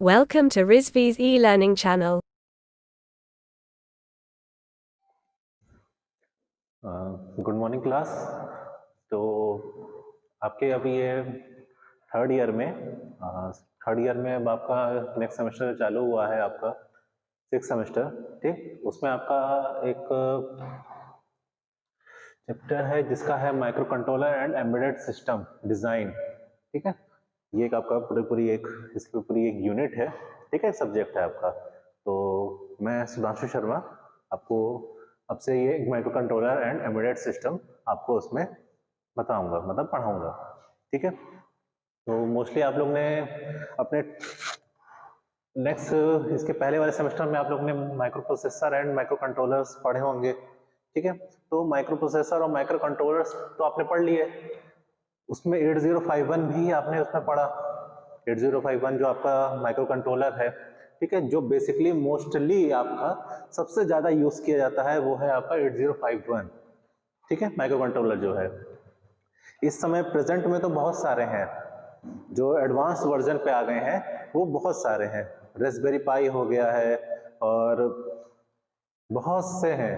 Welcome to Rizvi's e-learning channel. Good morning class. तो आपके अभी ये थर्ड ईयर में अब आपका नेक्स्ट सेमेस्टर चालू हुआ है, आपका 6th सेमेस्टर। ठीक, उसमें आपका एक चैप्टर है जिसका है micro controller and embedded system design. ठीक है, ये एक आपका पूरी इसकी पूरी एक यूनिट है। ठीक है, सब्जेक्ट है आपका। तो मैं सुधांशु शर्मा आपको अब से ये micro controller and embedded system आपको उसमें बताऊंगा, मतलब पढ़ाऊंगा। ठीक है, तो मोस्टली आप लोग ने अपने नेक्स्ट इसके पहले वाले सेमेस्टर में आप लोग ने micro processor and micro controllers पढ़े होंगे। ठीक है, तो माइक्रो प्रोसेसर और माइक्रो कंट्रोलर्स तो आपने पढ़ लिए, उसमें 8051 भी आपने उसमें पढ़ा। 8051 जो आपका माइक्रो कंट्रोलर है, ठीक है, जो बेसिकली मोस्टली आपका सबसे ज्यादा यूज किया जाता है वो है आपका 8051। ठीक है, माइक्रो कंट्रोलर जो है इस समय प्रेजेंट में तो बहुत सारे हैं, जो एडवांस वर्जन पे आ गए हैं वो बहुत सारे हैं। रेस्पबेरी पाई हो गया है और बहुत से हैं,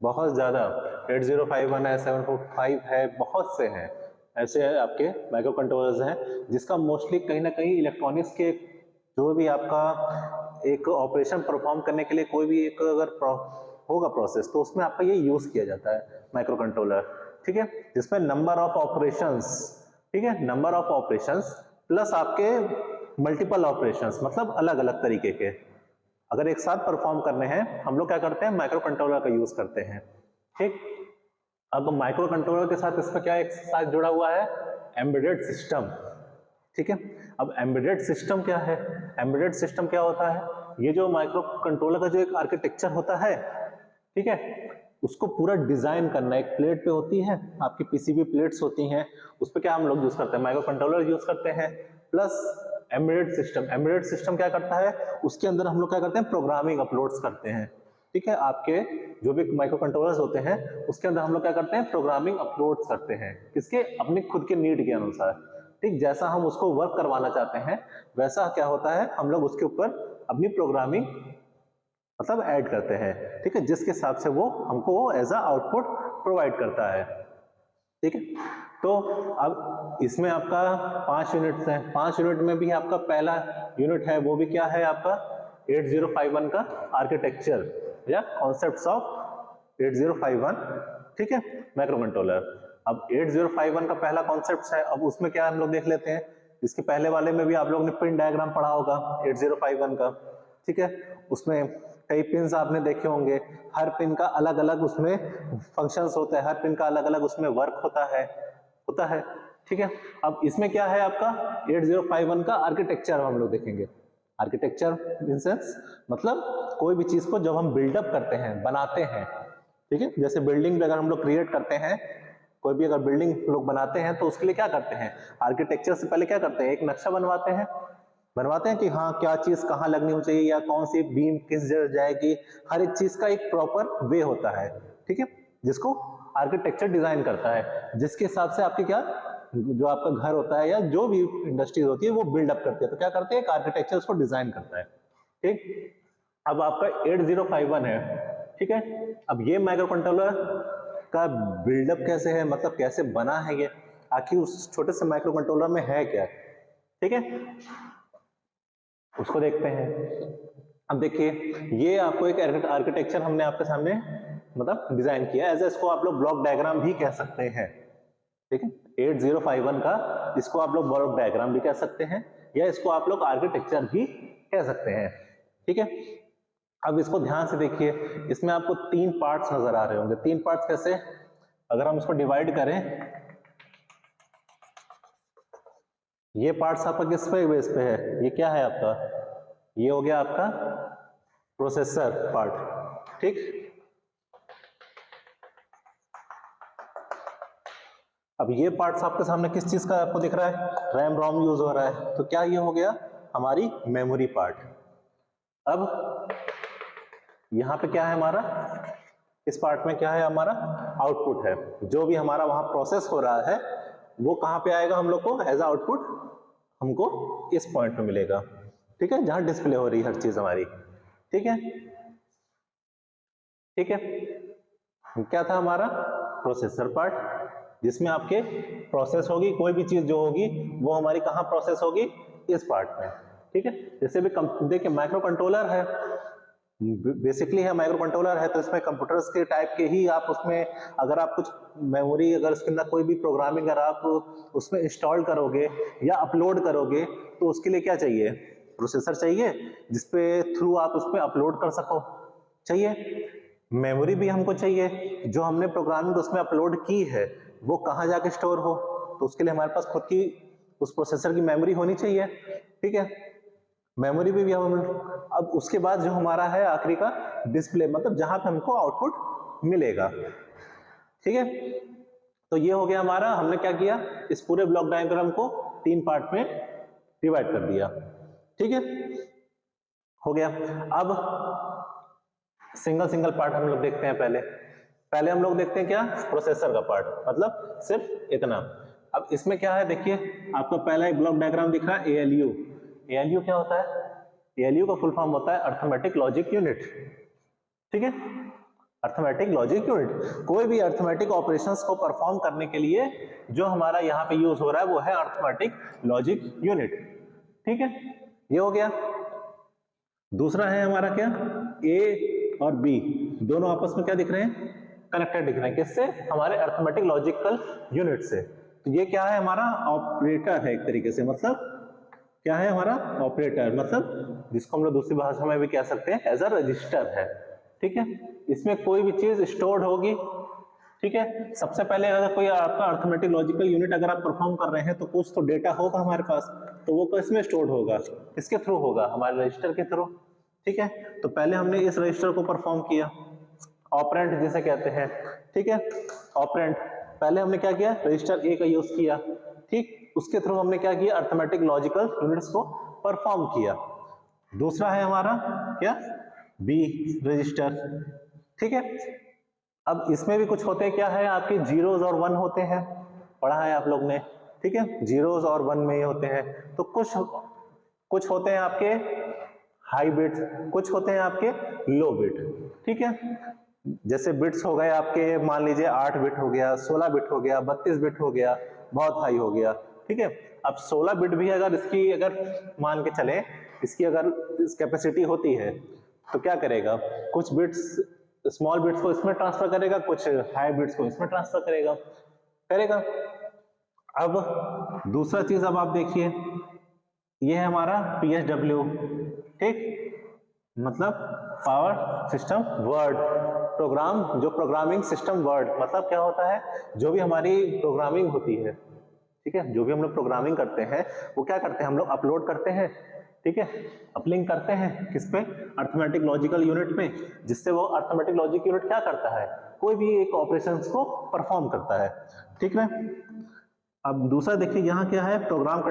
बहुत ज़्यादा। 8051 है, 745 है, बहुत से हैं ऐसे आपके माइक्रो कंट्रोलर्स हैं जिसका मोस्टली कहीं ना कहीं इलेक्ट्रॉनिक्स के जो भी आपका एक ऑपरेशन परफॉर्म करने के लिए कोई भी एक अगर होगा प्रोसेस तो उसमें आपका ये यूज किया जाता है माइक्रो कंट्रोलर। ठीक है, जिसमें नंबर ऑफ ऑपरेशंस, ठीक है, नंबर ऑफ ऑपरेशंस प्लस आपके मल्टीपल ऑपरेशंस, मतलब अलग अलग तरीके के अगर एक साथ परफॉर्म करने हैं हम लोग क्या करते हैं, माइक्रो कंट्रोलर का यूज करते हैं। ठीक, अब माइक्रो कंट्रोलर के साथ इसमें क्या एक साथ जुड़ा हुआ है, एम्बेडेड सिस्टम। ठीक है, अब एम्बेडेड सिस्टम क्या है, एम्बेडेड सिस्टम क्या होता है, ये जो माइक्रो कंट्रोलर का जो एक आर्किटेक्चर होता है, ठीक है, उसको पूरा डिजाइन करना। एक प्लेट पे होती है आपकी पीसीबी प्लेट्स होती हैं, उस पर क्या हम लोग यूज करते हैं, माइक्रो कंट्रोलर यूज करते हैं plus embedded system. Embedded system क्या करता है, उसके अंदर हम लोग क्या करते हैं, प्रोग्रामिंग अपलोड्स करते हैं। ठीक है, आपके जो भी माइक्रो कंट्रोलर्स होते हैं उसके अंदर हम लोग क्या करते हैं, प्रोग्रामिंग अपलोड्स करते हैं, किसके, अपने खुद के नीड के अनुसार। ठीक, जैसा हम उसको वर्क करवाना चाहते हैं वैसा क्या होता है, हम लोग उसके ऊपर अपनी प्रोग्रामिंग मतलब ऐड करते हैं। ठीक है, जिसके हिसाब से वो हमको एज अ आउटपुट प्रोवाइड करता है। ठीक है, तो अब इसमें आपका 5 यूनिट्स हैं, 5 यूनिट में भी आपका पहला यूनिट है वो भी क्या है आपका 8051 का आर्किटेक्चर या कॉन्सेप्ट्स ऑफ 8051। ठीक है, माइक्रो कंट्रोलर। अब 8051 का पहला कॉन्सेप्ट है, अब उसमें क्या हम लोग देख लेते हैं। इसके पहले वाले में भी आप लोगों ने पिन डायग्राम पढ़ा होगा 8051 का। ठीक है, उसमें कई पिन्स आपने देखे होंगे, हर पिन का अलग अलग उसमें फंक्शंस होता है, हर पिन का अलग अलग उसमें वर्क होता है। ठीक है, अब इसमें क्या है आपका 8051 का आर्किटेक्चर हम लोग देखेंगे। आर्किटेक्चर इन सेंस मतलब कोई भी चीज को जब हम बिल्डअप करते हैं, बनाते हैं, ठीक है, जैसे बिल्डिंग अगर हम लोग क्रिएट करते हैं, कोई भी अगर बिल्डिंग लोग बनाते हैं तो उसके लिए क्या करते हैं, आर्किटेक्चर से पहले क्या करते हैं, एक नक्शा बनवाते हैं कि हाँ क्या चीज कहाँ लगनी चाहिए या कौन सी बीम किस जगह जाएगी, हर एक चीज का एक प्रॉपर वे होता है। ठीक है, जिसको आर्किटेक्चर डिजाइन करता है, जिसके हिसाब से आपके क्या जो आपका घर होता है या जो भी इंडस्ट्रीज होती है वो बिल्डअप करती है, तो क्या करते हैं, एक आर्किटेक्चर उसको डिजाइन करता है। ठीक, अब आपका 8051 है। ठीक है, अब ये माइक्रो कंट्रोलर का बिल्डअप कैसे है, मतलब कैसे बना है ये, आखिर उस छोटे से माइक्रो कंट्रोलर में है क्या। ठीक है, उसको देखते हैं। अब देखिए, ये आपको एक आर्किटेक्चर हमने आपके सामने मतलब डिजाइन किया है, इसको आप लोग ब्लॉक डायग्राम भी कह सकते हैं। ठीक है, 8051 का इसको आप लोग ब्लॉक डायग्राम भी कह सकते हैं या इसको आप लोग आर्किटेक्चर भी कह सकते हैं। ठीक है, अब इसको ध्यान से देखिए, इसमें आपको 3 पार्ट्स नजर आ रहे होंगे। 3 पार्ट्स कैसे, अगर हम इसको डिवाइड करें, ये पार्ट्स आपका किस पे बेस पे है, ये क्या है आपका, ये हो गया आपका प्रोसेसर पार्ट। ठीक, अब ये पार्ट्स आपके सामने किस चीज का आपको दिख रहा है, रैम रोम यूज हो रहा है, तो क्या ये हो गया हमारी मेमोरी पार्ट। अब यहां पे क्या है हमारा, इस पार्ट में क्या है हमारा आउटपुट है, जो भी हमारा वहां प्रोसेस हो रहा है वो कहां पे आएगा हम लोग को एज आउटपुट, हमको इस पॉइंट पे मिलेगा। ठीक है, जहां डिस्प्ले हो रही है हर चीज हमारी। ठीक है, ठीक है। क्या था हमारा प्रोसेसर पार्ट, जिसमें आपके प्रोसेस होगी, कोई भी चीज जो होगी वो हमारी कहाँ प्रोसेस होगी, इस पार्ट में। ठीक है, जैसे भी देखिए माइक्रो कंट्रोलर है, बेसिकली है माइक्रो कंट्रोलर है, तो इसमें कंप्यूटर्स के टाइप के ही आप उसमें अगर आप कुछ मेमोरी, अगर उसके अंदर कोई भी प्रोग्रामिंग अगर आप उसमें इंस्टॉल करोगे या अपलोड करोगे, तो उसके लिए क्या चाहिए, प्रोसेसर चाहिए, जिसपे थ्रू आप उसमें अपलोड कर सको, चाहिए। मेमोरी भी हमको चाहिए, जो हमने प्रोग्रामिंग उसमें अपलोड की है वो कहाँ जाके स्टोर हो, तो उसके लिए हमारे पास खुद की उस प्रोसेसर की मेमोरी होनी चाहिए। ठीक है, मेमोरी भी हम, अब उसके बाद जो हमारा है आखिरी का डिस्प्ले, मतलब जहां पे हमको आउटपुट मिलेगा। ठीक है, तो ये हो गया हमारा, हमने क्या किया, इस पूरे ब्लॉक डायग्राम को 3 पार्ट में डिवाइड कर दिया। ठीक है, हो गया। अब सिंगल सिंगल पार्ट हम लोग देखते हैं। पहले हम लोग देखते हैं क्या, प्रोसेसर का पार्ट, मतलब सिर्फ इतना। अब इसमें क्या है, देखिए आपको पहला एक ब्लॉक डायग्राम दिख रहा है, एएलयू। एएलयू क्या होता है, एएलयू का फुल फॉर्म होता है अर्थमेटिक लॉजिक यूनिट। ठीक है, अर्थमेटिक लॉजिक यूनिट, कोई भी अर्थमेटिक ऑपरेशंस को परफॉर्म करने के लिए जो हमारा यहाँ पे यूज हो रहा है वो है अर्थमेटिक लॉजिक यूनिट। ठीक है, ये हो गया। दूसरा है हमारा क्या, ए और बी दोनों आपस में क्या दिख रहे हैं, कनेक्टेड दिख रहे हैं, किससे, हमारे अर्थमेटिक लॉजिकल यूनिट से। तो ये क्या है, हमारा ऑपरेटर है एक तरीके से, मतलब क्या है हमारा ऑपरेटर, मतलब जिसको हम लोग दूसरी भाषा में भी कह सकते हैं एज अ रजिस्टर है। ठीक है, इसमें कोई भी चीज स्टोर्ड होगी। ठीक है, सबसे पहले अगर कोई आपका अर्थमेटिक लॉजिकल यूनिट अगर आप परफॉर्म कर रहे हैं तो कुछ तो डेटा होगा हमारे पास, तो वो किसमें स्टोर्ड होगा, किसके थ्रू होगा, हमारे रजिस्टर के थ्रू। ठीक है, तो पहले हमने इस रजिस्टर को परफॉर्म किया, ऑपरेंट जिसे कहते हैं। ठीक है, ऑपरेंट पहले हमने क्या किया, रजिस्टर ए का यूज किया। ठीक, उसके थ्रू हमने क्या किया, अर्थमेटिक लॉजिकल यूनिट्स को परफॉर्म किया। दूसरा है हमारा क्या, बी रजिस्टर। ठीक है, अब इसमें भी कुछ होते हैं, क्या है आपके जीरोज और 1 होते हैं, पढ़ा है आप लोग ने। ठीक है, जीरोज और 1 में ही होते हैं। तो कुछ होते हैं आपके हाई बिट्स, कुछ होते हैं आपके लो बिट। ठीक है, जैसे बिट्स हो गए आपके, मान लीजिए 8 बिट हो गया, 16 बिट हो गया, 32 बिट हो गया, बहुत हाई हो गया। ठीक है, अब 16 बिट भी अगर इसकी अगर मान के चले, इसकी अगर इस कैपेसिटी होती है तो क्या करेगा, कुछ बिट्स स्मॉल बिट्स को इसमें ट्रांसफर करेगा, कुछ हाई बिट्स को इसमें ट्रांसफर करेगा। अब दूसरा चीज अब आप देखिए, ये है हमारा PSW। ठीक, मतलब पावर सिस्टम वर्ड प्रोग्राम, जो प्रोग्रामिंग सिस्टम वर्ड, मतलब क्या होता है, जो भी हमारी प्रोग्रामिंग होती है। ठीक है, जो भी हम लोग प्रोग्रामिंग करते हैं वो क्या करते हैं, हम लोग अपलोड करते हैं। ठीक है, अपलिंक करते हैं किस पे, अर्थमेटिक लॉजिकल यूनिट में, जिससे वो अर्थमेटिक लॉजिक यूनिट क्या करता है, कोई भी एक ऑपरेशंस को परफॉर्म करता है। ठीक है, अब दूसरा देखिए यहाँ क्या है, प्रोग्राम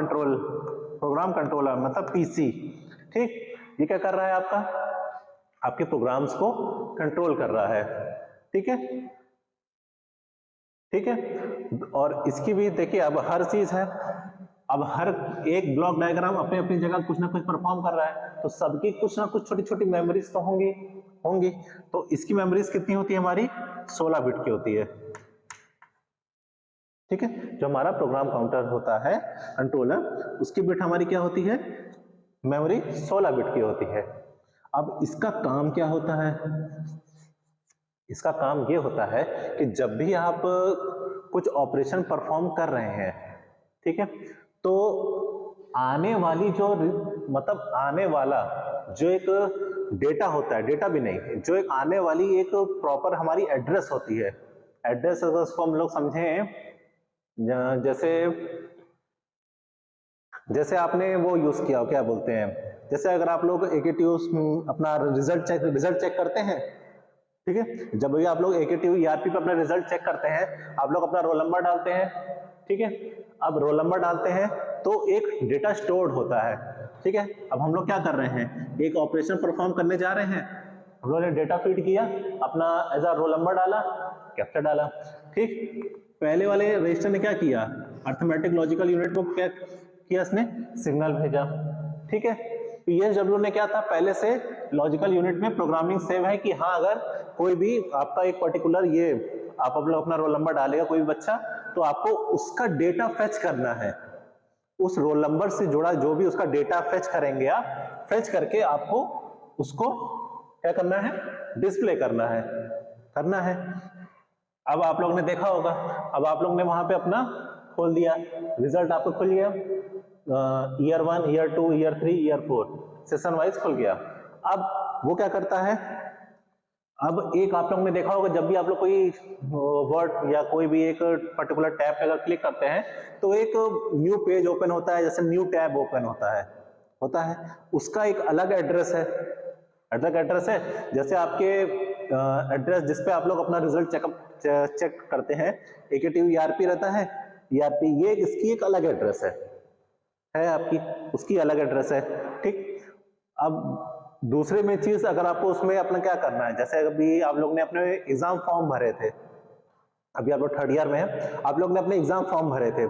कंट्रोलर मतलब पीसी। ठीक, ये क्या कर रहा है, आपके प्रोग्राम्स को कंट्रोल कर रहा है। ठीक है, ठीक है, और इसकी भी देखिए अब हर चीज है, अब हर एक ब्लॉक डायग्राम अपनी अपनी जगह कुछ ना कुछ परफॉर्म कर रहा है, तो सबकी कुछ ना कुछ छोटी छोटी मेमोरीज तो होंगी। तो इसकी मेमोरीज कितनी होती है हमारी, 16 बिट की होती है। ठीक है, जो हमारा प्रोग्राम काउंटर होता है कंट्रोलर, उसकी बिट हमारी क्या होती है, मेमोरी 16 बिट की होती है। अब इसका काम क्या होता है, इसका काम ये होता है कि जब भी आप कुछ ऑपरेशन परफॉर्म कर रहे हैं, ठीक है, तो आने वाली जो मतलब आने वाला जो एक डेटा होता है, डेटा भी नहीं, जो एक आने वाली एक प्रॉपर हमारी एड्रेस होती है, एड्रेस अगर उसको हम लोग समझें, जैसे आपने वो यूज किया, क्या बोलते हैं, जैसे अगर आप लोग AKTU अपना रिजल्ट चेक करते हैं। ठीक है, जब भी आप लोग AKTU ERP पे अपना रिजल्ट चेक करते हैं, आप लोग अपना रोल नंबर डालते हैं। ठीक है, अब रोल नंबर डालते हैं तो एक डेटा स्टोर्ड होता है। ठीक है, अब हम लोग क्या कर रहे हैं, एक ऑपरेशन परफॉर्म करने जा रहे हैं, हम लोगों ने डेटा फीड किया, अपना एज अ रोल नंबर डाला, कैप्चर डाला। ठीक, पहले वाले रजिस्टर ने क्या किया, अर्थमेटिक लॉजिकल यूनिट को क्या किया, इसने सिग्नल भेजा। ठीक है, PSW ने क्या था, पहले से लॉजिकल यूनिट में प्रोग्रामिंग सेव है कि हाँ अगर कोई भी आपका एक पर्टिकुलर ये आप अपना रोल नंबर डालेगा कोई भी बच्चा, तो आपको उसका डेटा फेच करना है, उस रोल नंबर से जुड़ा जो भी उसका डेटा फेच करेंगे आप, फेच करके आपको उसको क्या करना है, डिस्प्ले करना है। अब आप लोग ने देखा होगा, अब आप लोग ने वहां पे अपना खोल दिया, रिजल्ट आपको खुल गया, year 1, year 2, year 3, year 4 session wise खुल गया। अब वो क्या करता है, अब एक आप लोग ने देखा होगा जब भी आप लोग कोई वर्ड या कोई भी एक पर्टिकुलर टैब पे अगर क्लिक करते हैं तो एक न्यू पेज ओपन होता है, जैसे न्यू टैब ओपन होता है, उसका एक अलग एड्रेस है, जैसे आपके एड्रेस जिस पे आप लोग अपना रिजल्ट चेक करते हैं, AKTU ERP रहता है, ERP ये इसकी एक अलग एड्रेस है आपकी, उसकी अलग एड्रेस है, ठीक। अब दूसरे में चीज अगर आपको उसमें अपना क्या करना है, जैसे अभी आप लोग ने अपने एग्जाम फॉर्म भरे थे, अभी आप लोग 3rd ईयर में हैं, आप लोग ने अपने एग्जाम फॉर्म भरे थे,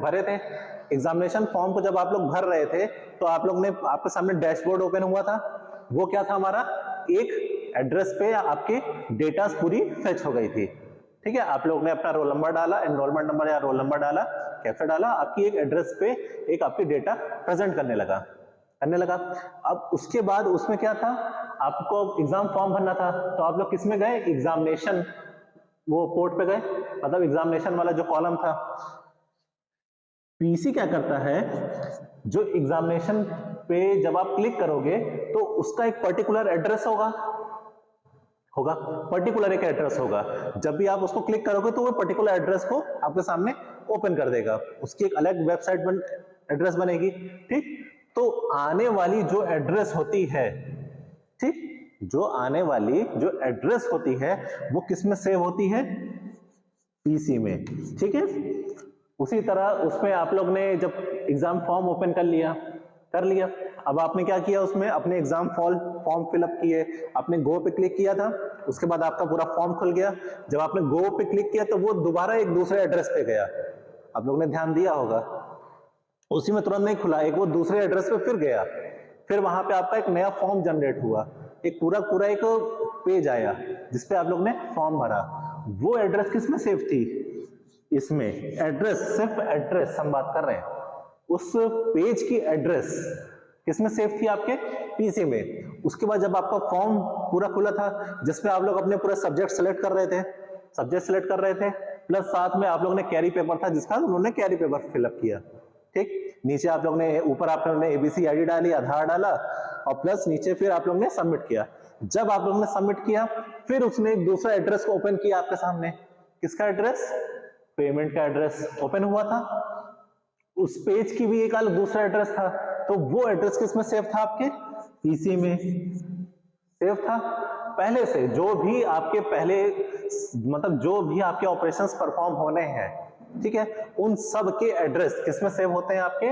एग्जामिनेशन फॉर्म को जब आप लोग भर रहे थे तो आप लोग ने, आपके सामने डैशबोर्ड ओपन हुआ था, वो क्या था हमारा, एक एड्रेस पे आपके डेटा पूरी फेच हो गई थी, ठीक है। आप लोग ने अपना रोल नंबर डाला, एनरोलमेंट नंबर या रोल नंबर डाला, कैप्चा डाला, आपकी एक एड्रेस पे एक आपकी डेटा प्रेजेंट करने लगा। अब उसके बाद उसमें क्या था, आपको एग्जाम फॉर्म भरना था, तो आप लोग किस में गए, एग्जामिनेशन वो पोर्ट पे गए, मतलब एग्जामिनेशन वाला जो कॉलम था। पीसी क्या करता है, जो एग्जामिनेशन पे जब आप क्लिक करोगे तो उसका एक पर्टिकुलर एड्रेस होगा, पर्टिकुलर एक एड्रेस होगा, जब भी आप उसको क्लिक करोगे तो वो पर्टिकुलर एड्रेस को आपके सामने ओपन कर देगा, उसकी एक अलग वेबसाइट एड्रेस बनेगी, ठीक। तो आने वाली जो एड्रेस होती है, ठीक, जो आने वाली जो एड्रेस होती है वो किस में सेव होती है, पीसी में, ठीक है। उसी तरह उसमें आप लोग ने जब एग्जाम फॉर्म ओपन कर लिया, अब आपने क्या किया, उसमें अपने एग्जाम फॉर्म फिलअप किए, आपने गो पे क्लिक किया था, उसके बाद आपका पूरा फॉर्म खुल गया। जब आपने गो पे क्लिक किया तो वो दोबारा एक दूसरे एड्रेस पे गया, आप लोग ने ध्यान दिया होगा, उसी में तुरंत नहीं खुला, एक वो दूसरे एड्रेस पे फिर गया, फिर वहां पे आपका एक नया फॉर्म जनरेट हुआ, एक पूरा एक पेज आया जिसपे आप लोग ने फॉर्म भरा। वो एड्रेस किस में सेव थी, इसमें एड्रेस, सिर्फ एड्रेस हम बात कर रहे हैं, उस पेज की एड्रेस किसमें सेव थी, आपके पीसी में। उसके बाद जब आपका फॉर्म पूरा खुला था, जिसमें आप लोग अपने पूरा सब्जेक्ट सेलेक्ट कर रहे थे, प्लस साथ में आप लोग ने कैरी पेपर था जिसका उन्होंने कैरी पेपर फिलअप किया, ठीक। नीचे आप लोग ने, ऊपर आप लोग ने ABC ID डाली, आधार डाला, और प्लस नीचे फिर आप लोग ने सबमिट किया। जब आप लोग ने सबमिट किया, फिर उसने एक दूसरा एड्रेस को ओपन किया आपके सामने, किसका एड्रेस, पेमेंट का एड्रेस ओपन हुआ था, उस पेज की भी एक अलग दूसरा एड्रेस था, तो वो एड्रेस किसमें सेव था, आपके पीसी में सेव था। पहले से जो भी आपके पहले, मतलब जो भी आपके ऑपरेशंस परफॉर्म होने हैं, ठीक है, उन सब के एड्रेस किसमें सेव होते हैं, आपके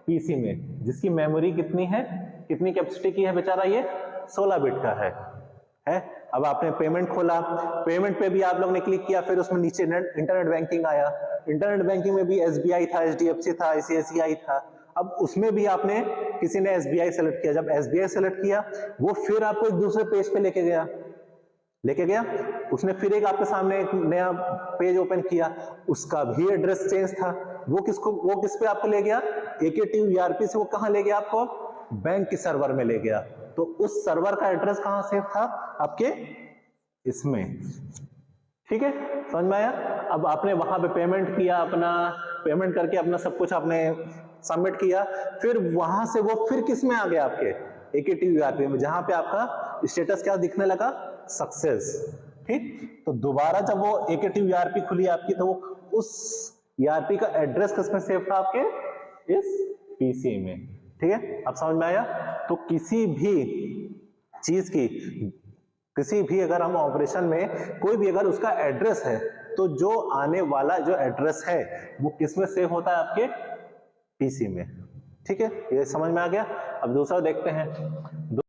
पीसी में, जिसकी मेमोरी कितनी है, कितनी कैपेसिटी की है बेचारा, ये 16 बिट का है। अब आपने पेमेंट खोला, पेमेंट पे भी आप लोग ने क्लिक किया, फिर उसमें नीचे इंटरनेट बैंकिंग आया, इंटरनेट बैंकिंग में भी SBI था, HDFC था, ICICI था। अब उसमें भी आपने, किसी ने SBI सेलेक्ट किया, जब SBI सेलेक्ट किया, वो फिर आपको एक दूसरे पेज पे लेके गया, उसने फिर एक आपके सामने एक नया पेज ओपन किया, उसका भी एड्रेस चेंज था, वो किस पे आपको ले गया, AKTU ERP से वो कहां ले गया, आपको बैंक के सर्वर में ले गया। तो उस सर्वर का एड्रेस कहां सेव था, आपके इसमें, ठीक है, समझ में आया। अब आपने वहां पे पेमेंट किया, अपना पेमेंट करके अपना सब कुछ आपने सबमिट किया, फिर वहां से वो फिर किस में आ गया, आपके AKTU ERP में, जहां पे आपका स्टेटस क्या दिखने लगा, सक्सेस, ठीक। तो दोबारा जब वो AKTU ERP खुली आपकी, तो वो उस ERP का एड्रेस किसमें सेव था, आपके इस पीसी में, ठीक है। अब समझ में आया। तो किसी भी चीज की, किसी भी अगर हम ऑपरेशन में कोई भी अगर उसका एड्रेस है, तो जो आने वाला जो एड्रेस है वो किसमें सेव होता है, आपके पीसी में, ठीक है, ये समझ में आ गया। अब दूसरा देखते हैं।